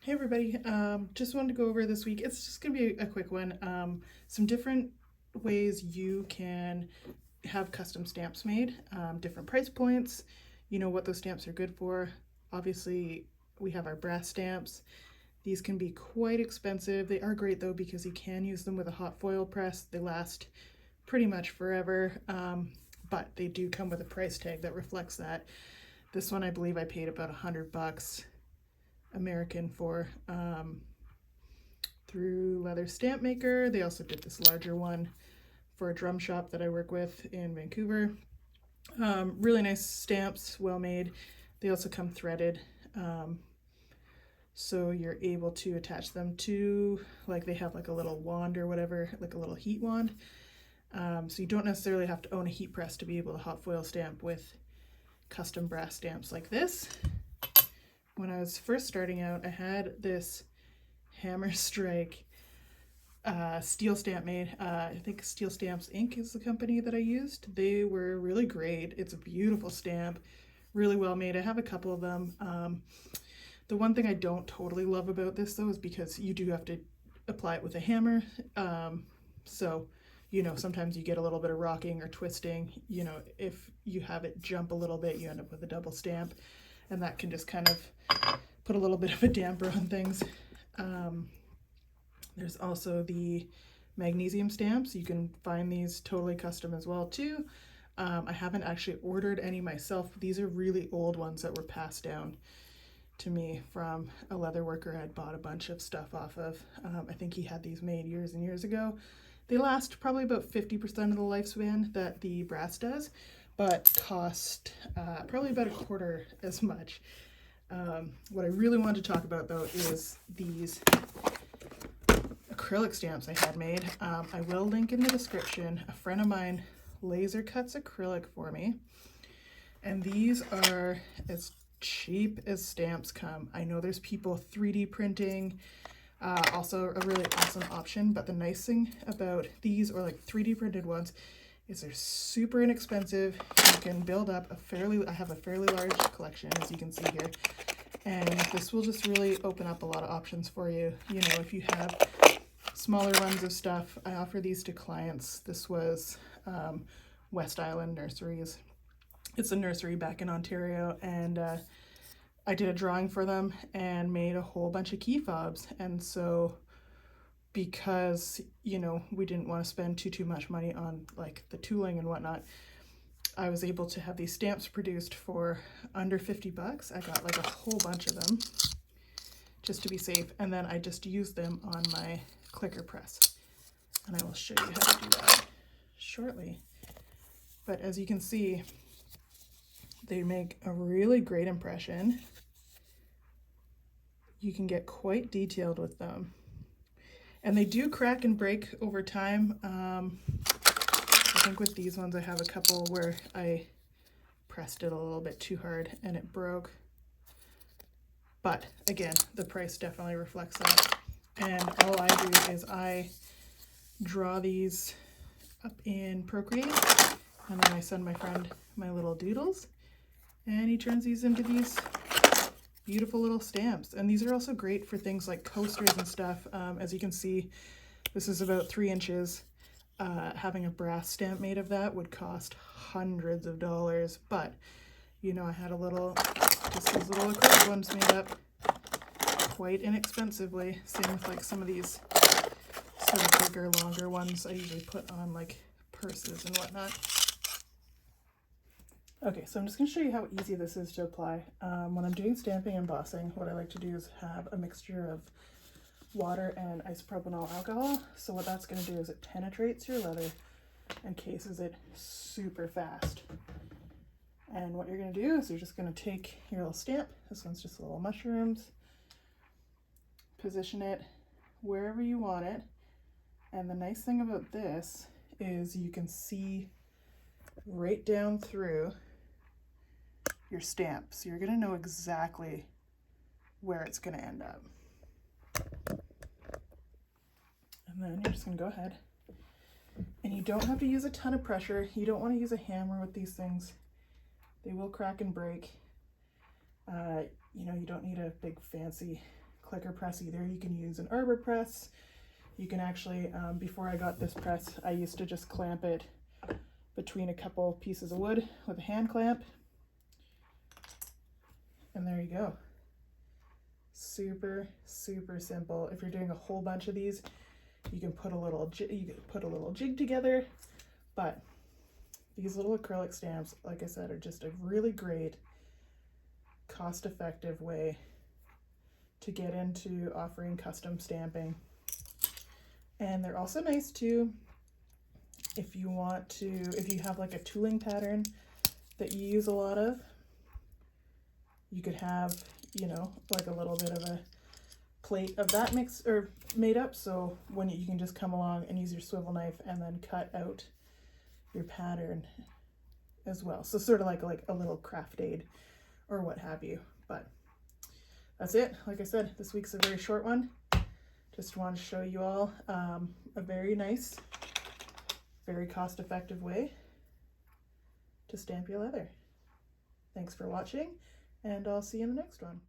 Hey everybody, just wanted to go over this week. It's just going to be a quick one. Some different ways you can have custom stamps made, different price points, you know what those stamps are good for. Obviously, we have our brass stamps. These can be quite expensive. They are great though because you can use them with a hot foil press. They last pretty much forever, but they do come with a price tag that reflects that. This one I believe I paid about $100 American for through Leather Stamp Maker. They also did this larger one for a drum shop that I work with in Vancouver. Really nice stamps, well made. They also come threaded, so you're able to attach them to, like, they have like a little wand or whatever, like a little heat wand. So you don't necessarily have to own a heat press to be able to hot foil stamp with custom brass stamps like this. When I was first starting out, I had this Hammer Strike steel stamp made. I think Steel Stamps Inc. is the company that I used. They were really great. It's a beautiful stamp, really well made. I have a couple of them. The one thing I don't totally love about this though is because you do have to apply it with a hammer. So, you know, sometimes you get a little bit of rocking or twisting. You know, if you have it jump a little bit, you end up with a double stamp, and that can just kind of put a little bit of a damper on things. There's also the magnesium stamps. You can find these totally custom as well too. I haven't actually ordered any myself. These are really old ones that were passed down to me from a leather worker I'd bought a bunch of stuff off of. I think he had these made years and years ago. They last probably about 50% of the lifespan that the brass does, but cost probably about a quarter as much. What I really wanted to talk about though is these acrylic stamps I had made. I will link in the description. A friend of mine laser cuts acrylic for me, and these are as cheap as stamps come. I know there's people 3D printing, also a really awesome option, but the nice thing about these, or like 3D printed ones, is they're super inexpensive. You can build up I have a fairly large collection, as you can see here, and this will just really open up a lot of options for you. You know, if you have smaller runs of stuff, I offer these to clients. This was West Island Nurseries. It's a nursery back in Ontario, and I did a drawing for them and made a whole bunch of key fobs. And so because, you know, we didn't want to spend too much money on like the tooling and whatnot, I was able to have these stamps produced for under $50. I got like a whole bunch of them just to be safe, and then I just used them on my clicker press, and I will show you how to do that shortly. But as you can see, they make a really great impression. You can get quite detailed with them, and they do crack and break over time. I think with these ones I have a couple where I pressed it a little bit too hard and it broke, but again, the price definitely reflects that. And all I do is I draw these up in Procreate, and then I send my friend my little doodles, and he turns these into these beautiful little stamps. And these are also great for things like coasters and stuff. As you can see, this is about 3 inches. Having a brass stamp made of that would cost hundreds of dollars, but you know, I had just these little acrylic ones made up quite inexpensively. Same with like some of these sort of bigger, longer ones I usually put on like purses and whatnot. Okay, so I'm just going to show you how easy this is to apply. When I'm doing stamping and embossing, what I like to do is have a mixture of water and isopropanol alcohol. So what that's going to do is it penetrates your leather and cases it super fast. And what you're going to do is you're just going to take your little stamp. This one's just little mushrooms. Position it wherever you want it. And the nice thing about this is you can see right down through your stamp. So you're going to know exactly where it's going to end up. And then you're just going to go ahead. And you don't have to use a ton of pressure. You don't want to use a hammer with these things. They will crack and break. You know, you don't need a big fancy clicker press either. You can use an arbor press. You can actually, before I got this press, I used to just clamp it between a couple pieces of wood with a hand clamp. And there you go. Super, super simple. If you're doing a whole bunch of these, you can put a little jig together, but these little acrylic stamps, like I said, are just a really great cost-effective way to get into offering custom stamping. And they're also nice too if you want to, if you have like a tooling pattern that you use a lot of, you could have, you know, like a little bit of a plate of that mix or made up, so when you can just come along and use your swivel knife and then cut out your pattern as well. So sort of like a little craft aid or what have you. But that's it. Like I said, this week's a very short one. Just wanted to show you all a very nice, very cost-effective way to stamp your leather. Thanks for watching, and I'll see you in the next one.